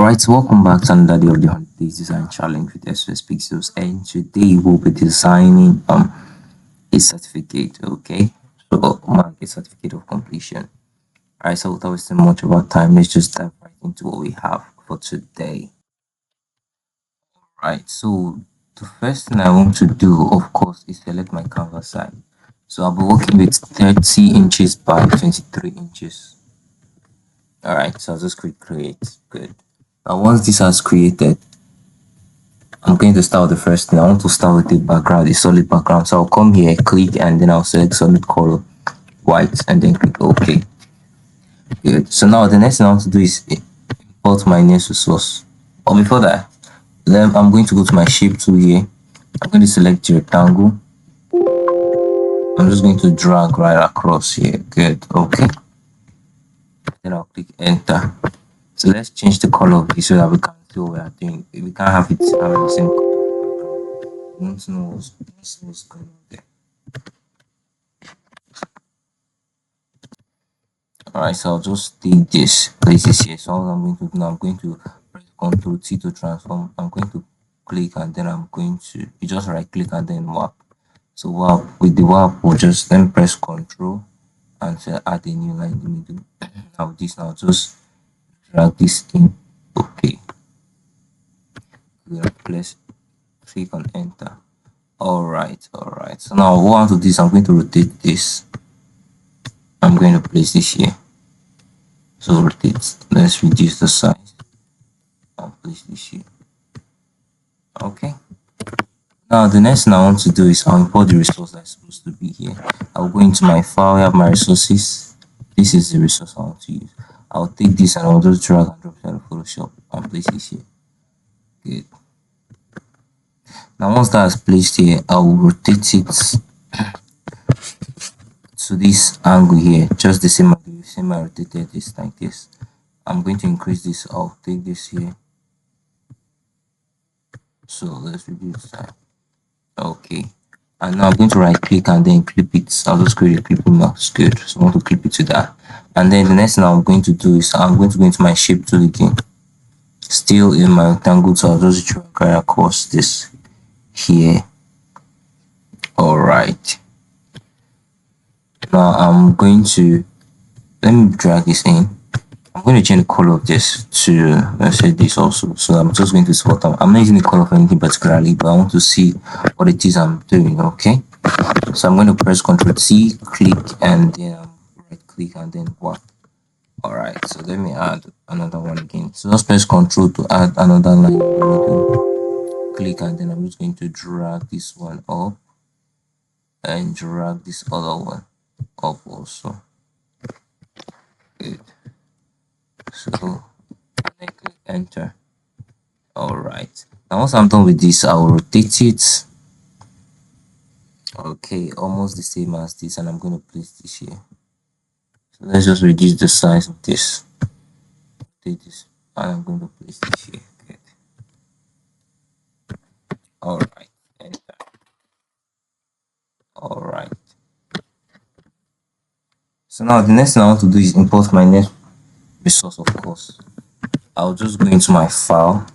Alright, so welcome back to another day of the 100 Days Design Challenge with Xpress-Pixels, and today we'll be designing a certificate, okay? So mark a certificate of completion. Alright, so without wasting much of our time, let's just dive right into what we have for today. Right, so the first thing I want to do, of course, is select my canvas size. So I'll be working with 30 inches by 23 inches. Alright, so I'll just click create. Good. Now once this has created, I'm going to start with the first thing. I want to start with the background, a solid background. So I'll come here, click, and then I'll select solid color, white, and then click OK. Good. So now the next thing I want to do is import my next resource. But before that, then I'm going to go to my shape tool here. I'm going to select the rectangle. I'm just going to drag right across here. Good. Okay. Then I'll click enter. So let's change the color of this so that we can see what we are doing. We can't have it having the same color. We want to know what's going on there. Alright, so I'll just take this places here. So all I'm going to do now, I'm going to press Ctrl T to transform. I'm going to click and then I'm going to you just right click and then warp. So warp with the warp, we'll just then press Ctrl and say add a new line in the middle. Now this now just drag this in. Okay. Let's click on enter. Alright. So now what I want to do is I'm going to rotate this. I'm going to place this here. So rotate. Let's reduce the size. I'll place this here. Okay. Now the next thing I want to do is I'll import the resource that's supposed to be here. I'll go into my file, I have my resources. This is the resource I want to use. I'll take this and I'll just drag and drop it out of Photoshop and place this here. Good. Now once that's placed here, I will rotate it to this angle here, just the same I rotated this like this. I'm going to increase this. I'll take this here. So let's reduce that. Okay. And now I'm going to right click and then clip it. I'll just create a clipping mask. Good. So I want to clip it to that. And then the next thing I'm going to do is I'm going to go into my shape tool again. Still in my rectangle, so I'll just drag right across this here. Alright. Now I'm going to let me drag this in. I'm going to change the color of this to let's say this also. So I'm just going to spot them. I'm not using the color for anything particularly, but I want to see what it is I'm doing. Okay. So I'm going to press Ctrl T, click, and then right click and then what? Alright, so let me add another one again. So just press Ctrl to add another line in the middle. Click and then I'm just going to drag this one up and drag this other one up also. Good. So then click enter. Alright. Now once I'm done with this, I'll rotate it. Okay, almost the same as this, and I'm going to place this here. So let's just reduce the size of this. Rotate this, and I'm going to place this here. Good. Alright, enter. Alright. So now the next thing I want to do is import my next resource, of course. I'll just go into my file.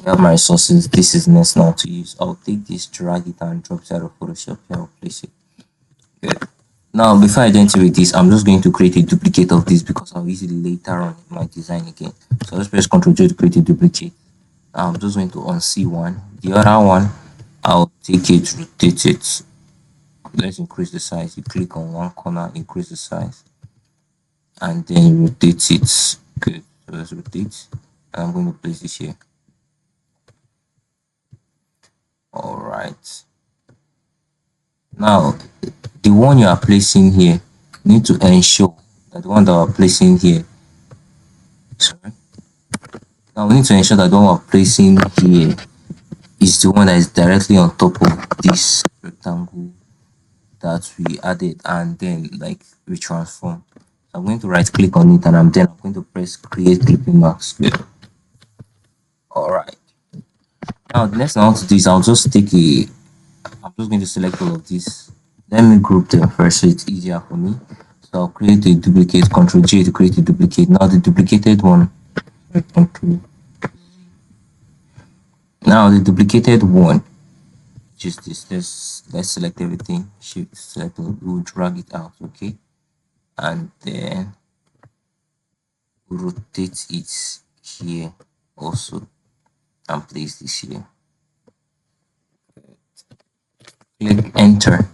I have my resources. This is next now to use. I'll take this, drag it, and drop it out of Photoshop. Here, I'll place it. Good. Now, before I enter with this, I'm just going to create a duplicate of this because I'll use it later on in my design again. So let's press Ctrl J to create a duplicate. Now I'm just going to unsee one. The other one, I'll take it, rotate it. Let's increase the size. You click on one corner, increase the size, and then rotate it. Good. So let's rotate. And I'm going to place this here. Alright. Now, the one you are placing here, you need to ensure that the one that we're placing here. Sorry. Now we need to ensure that the one we're placing here is the one that is directly on top of this rectangle that we added and then like we transform. So I'm going to right click on it and I'm going to press create clipping mask. Alright. Now the next thing I want to do is I'm just going to select all of these. Let me group them first so it's easier for me. So I'll create a duplicate, Ctrl J to create a duplicate. Now the duplicated one, Ctrl Now the duplicated one, which is this, let's select everything, shift select, we'll drag it out, okay, and then rotate it here also and place this here. Click enter.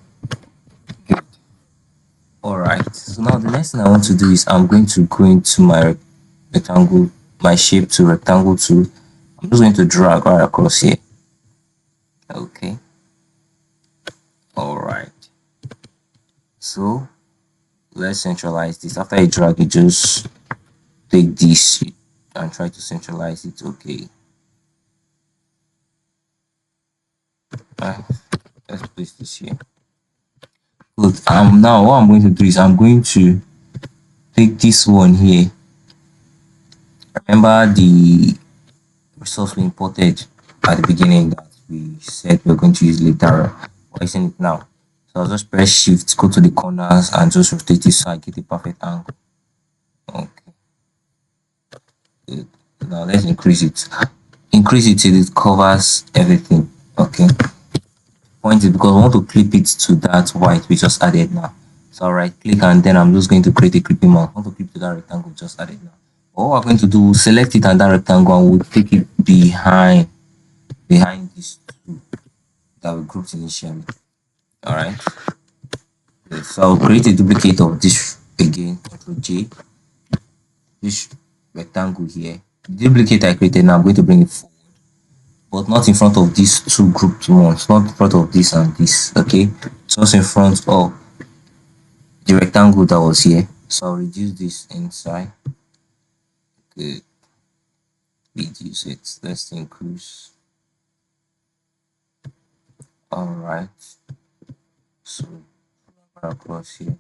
Good. All right, so now the next thing I want to do is I'm going to go into my rectangle, my shape to rectangle tool. I'm just going to drag right across here. Okay. All right, so let's centralize this. After you drag, you just take this and try to centralize it. Okay. Right. Let's place this here. Good. Now what I'm going to do is I'm going to take this one here. Remember the resource we imported at the beginning that we said we're going to use later. We're using it now. So I'll just press shift, go to the corners and just rotate it so I get a perfect angle. Okay. Good. Now let's increase it. Increase it till it covers everything. Okay. Point it because I want to clip it to that white we just added now. So I'll right click and then I'm just going to create a clipping mark. I want to clip to that rectangle just added now. What we're going to do, select it and that rectangle and we'll take it behind these two that we grouped initially. Alright. So I'll create a duplicate of this again, Ctrl J, this rectangle here. The duplicate I created now, I'm going to bring it forward, but not in front of these two grouped ones, not in front of this and this, okay? Just in front of the rectangle that was here. So I'll reduce this inside. Good. Reduce it. Let's increase. Alright. So across here.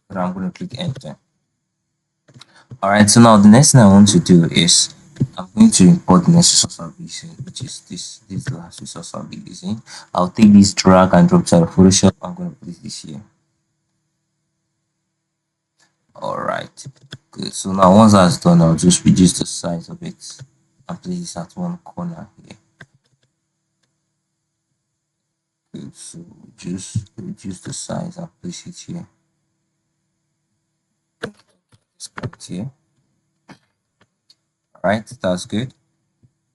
But I'm going to click enter. Alright, so now the next thing I want to do is I'm going to import the next resource I'll be using, which is this last resource I'll be using. I'll take this drag and drop side of Photoshop. I'm going to place this here. Alright, good. So now once that's done, I'll just reduce the size of it and place this at one corner here. Good. So just reduce the size and place it here. This point here. Alright, that's good.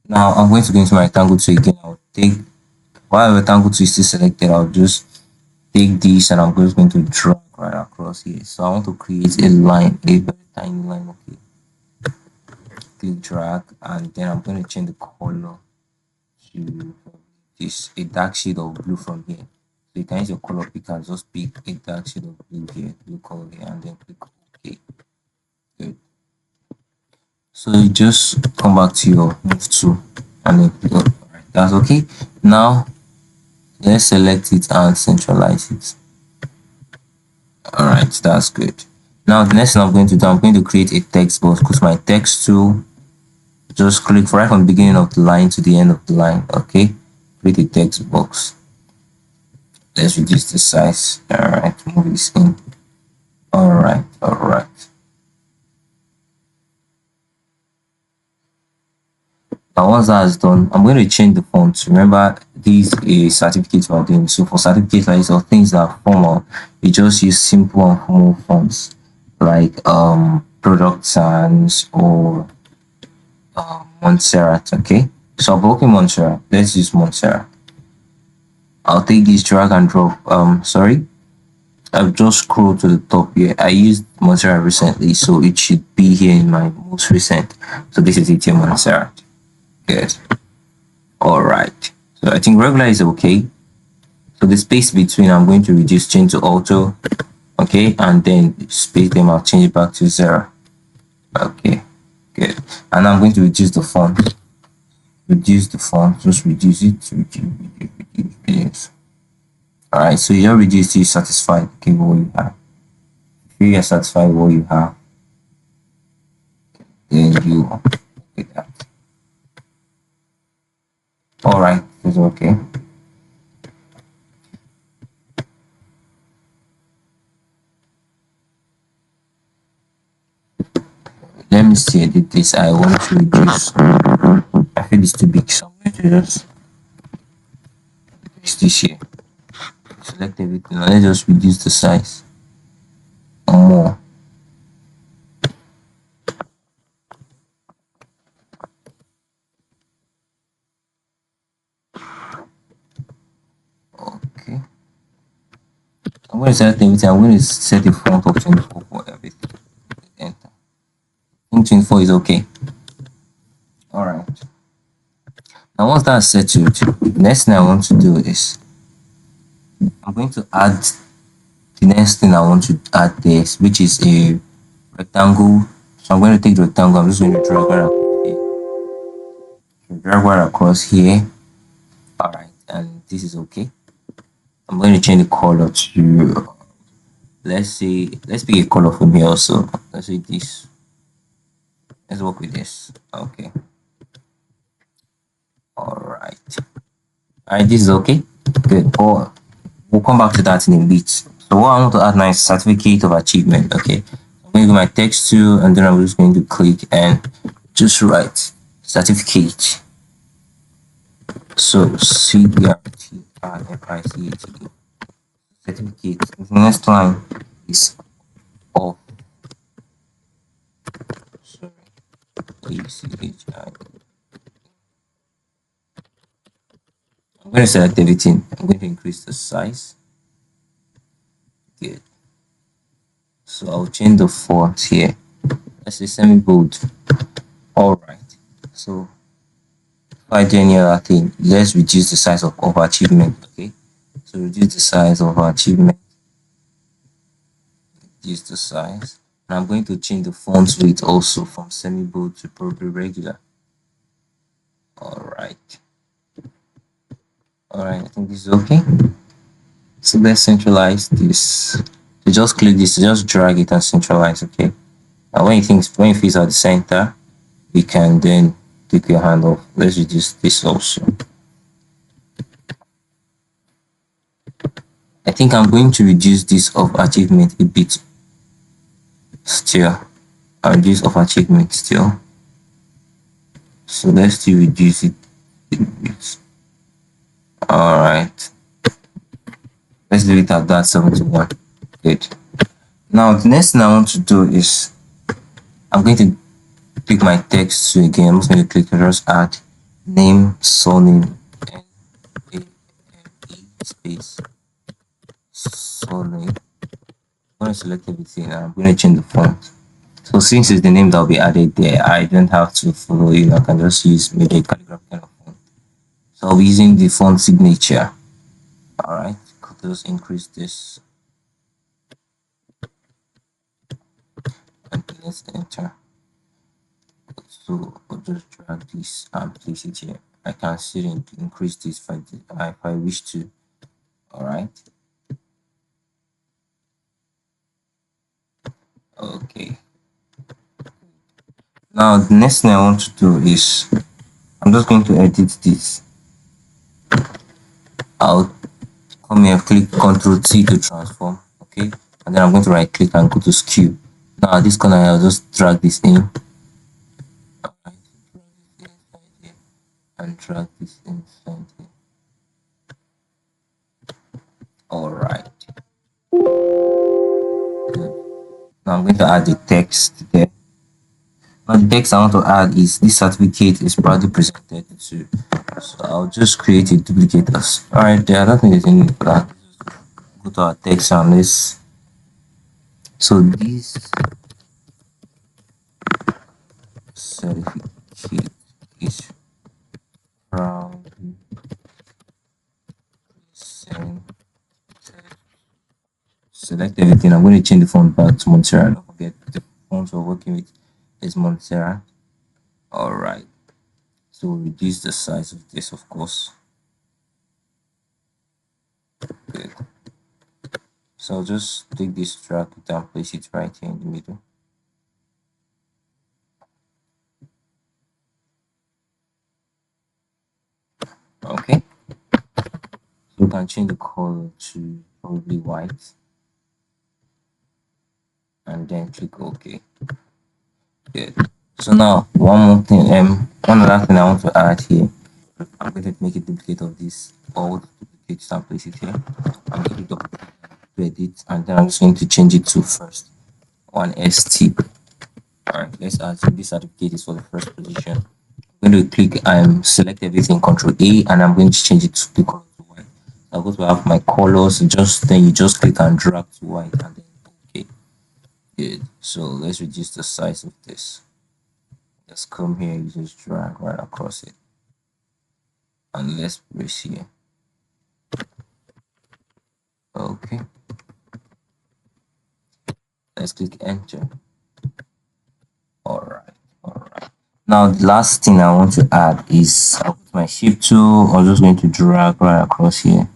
Now I'm going to go into my rectangle tool again. I'll take, while rectangle tool is still selected, I'll just take this and I'm just going to drag right across here. So I want to create a line, a very tiny line. Okay, click drag and then I'm going to change the color to this, a dark shade of blue from here. So you can use your color picker and just pick a dark shade of blue here, blue color here, and then click OK. Good. So you just come back to your move tool and then click OK. Alright, that's okay. Now let's select it and centralize it. Alright, that's good. Now the next thing I'm going to do, I'm going to create a text box. Go to my text tool, just click right from the beginning of the line to the end of the line. Okay, create a text box. Let's reduce the size. Alright, move this in. Alright. Now once that's done, I'm going to change the font. Remember, these is certificate we're doing. So for certificates like this or things that are formal, we just use simple and formal fonts like product sans or Montserrat. Okay, so I'm working Montserrat. Let's use Montserrat. I'll take this drag and drop. Sorry, I've just scrolled to the top here. I used Montserrat recently, so it should be here in my most recent. So this is it here, Montserrat. Good. All right. So I think regular is okay. So the space between, I'm going to reduce, change to auto. Okay, and then space them. I'll change it back to 0. Okay, good. And I'm going to reduce the font. Reduce the font. Just reduce it. Reduce. All right. So you're reduced. You satisfied. Okay, with what you have. If you are satisfied with what you have, then you get that. All right. It's okay. Let me see edit this. I want to reduce. I feel it's too big, so I'm going to just paste this here. Select everything. Now let's just reduce the size more. Okay. I'm going to select everything. I'm going to set the font of 24 for everything. Enter. I think 24 is okay. Alright. Now once that's settled, the next thing I want to do is I'm going to add the next thing I want to add there, which is a rectangle. So I'm going to take the rectangle. I'm just going to drag right across here. So drag right across here. Alright, and this is okay. I'm going to change the color to, let's pick a color from here also. Let's say this. Let's work with this. Okay. Alright. Alright, this is okay. Good. Or we'll come back to that in a bit. So what I want to add now is certificate of achievement. Okay. I'm going to go my text tool and then I'm just going to click and just write certificate. So CERTIFICATE. Certificate. The next line is of, sorry, ACHI. I'm going to select everything. I'm going to increase the size. Good. So I'll change the font here. Let's say semi-bold. Alright. So if I do any other thing, let's reduce the size of achievement. Okay. So reduce the size of achievement. Reduce the size. And I'm going to change the font weight also from semi-bold to probably regular. Alright. Alright, I think this is okay. So let's centralize this. So just click this, just drag it and centralize, okay? And when you feel at the center, we can then take your hand off. Let's reduce this also. I think I'm going to reduce this of achievement a bit still. I'll reduce of achievement still. So let's still reduce it a bit. Alright. Let's leave it at that 71. Good. Now the next thing I want to do is I'm going to click my text tool again. I'm just going to click and just add name, surname, NAME space surname. I'm going to select everything and I'm going to change the font. So since it's the name that will be added there, I don't have to follow, I can just use maybe a calligraph kind of font. So I'll be using the font signature. Alright, just increase this and let's enter. So I'll just drag this and place it here. I can see it increase this if I wish to. Alright. Okay. Now the next thing I want to do is I'm just going to edit this. I'll come here, click Ctrl T to transform. Okay. And then I'm going to right click and go to skew. Now this corner I'll just drag this in. Alright. And drag this inside here. Alright. Good. Now I'm going to add the text there. Now the text I want to add is this certificate is proudly presented to. So I'll just create a duplicate. Alright, there. I don't think there's any need for that. Go to our text and let's. So this certificate is proudly presented. Select everything. I'm going to change the font back to Montserrat. Don't forget the font we're working with is Montserrat. Alright. So we'll reduce the size of this, of course. Good. So I'll just take this drag it and place it right here in the middle. Okay. So you can change the color to probably white. And then click OK. Good. So now one more thing, one other thing I want to add here. I'm going to make a duplicate of this old duplicate and place it here. I'm going to edit and then I'm just going to change it to first one ST. Alright, let's assume this certificate is for the first position. I'm going to click select everything, Control A, and I'm going to change it to the color to white. I'm going to have my colors, just then you just click and drag to white and then okay. Good. So let's reduce the size of this. Just come here, you just drag right across it. And let's press here. Okay. Let's click enter. Alright, alright. Now the last thing I want to add is I'll put my shape tool. I'm just going to drag right across here.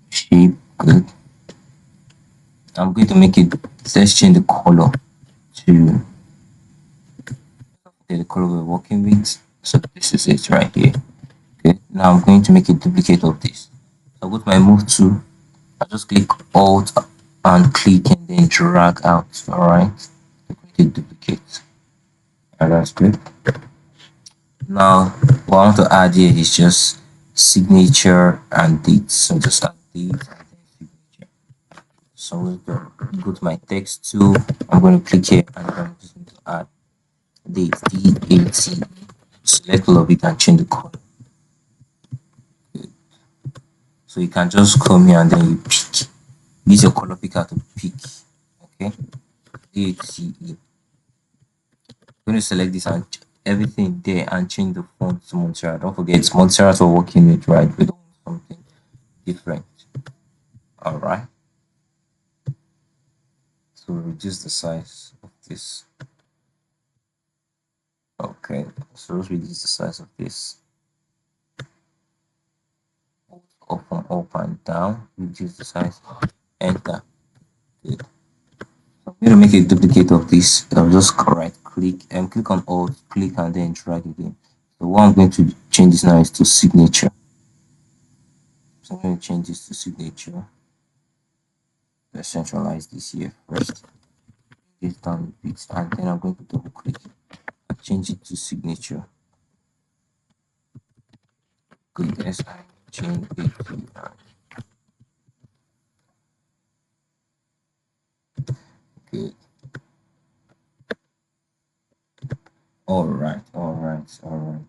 Shape, good. I'm going to make it, let's change the color to the color we're working with. So this is it right here. Okay, now I'm going to make a duplicate of this. I'll go to my move tool. I just click alt and click and then drag out. Alright, duplicate. And that's good. Now what I want to add here is just signature and date. So just add date and then signature. So I'm going to go to my text tool. I'm going to click here and I'm just going to add date, DAT. Select all of it and change the color. Good. So you can just come here and then you pick. Use your color picker to pick. Okay. DATE. I'm going to select this and everything there and change the font to Montserrat. Don't forget it's Montserrat we're working with, right? We don't want something different. Alright. So reduce the size of this. Okay, so let's reduce the size of this. Up and down, reduce the size, enter. Good. So I'm going to make a duplicate of this. I'll just right click and click on alt, click and then drag again. So what I'm going to change this now is to signature. So I'm going to change this to signature. Let's centralize this here first. This down a bit, and then I'm going to double click and change it to signature. Good. Let's change it to good. Alright,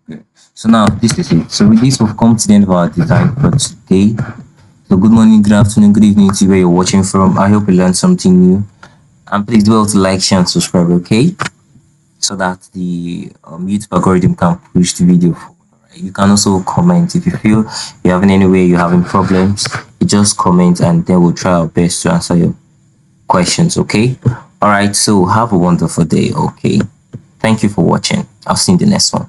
good. So now this is it. So with this we've come to the end of our design for today. So good morning, good afternoon, good evening to where you're watching from. I hope you learned something new. And please do well to like, share, and subscribe, okay? So that the YouTube algorithm can push the video forward. You can also comment if you feel you're having any way you're having problems. You just comment and then we'll try our best to answer your questions, okay? Alright, so have a wonderful day, okay? Thank you for watching. I'll see you in the next one.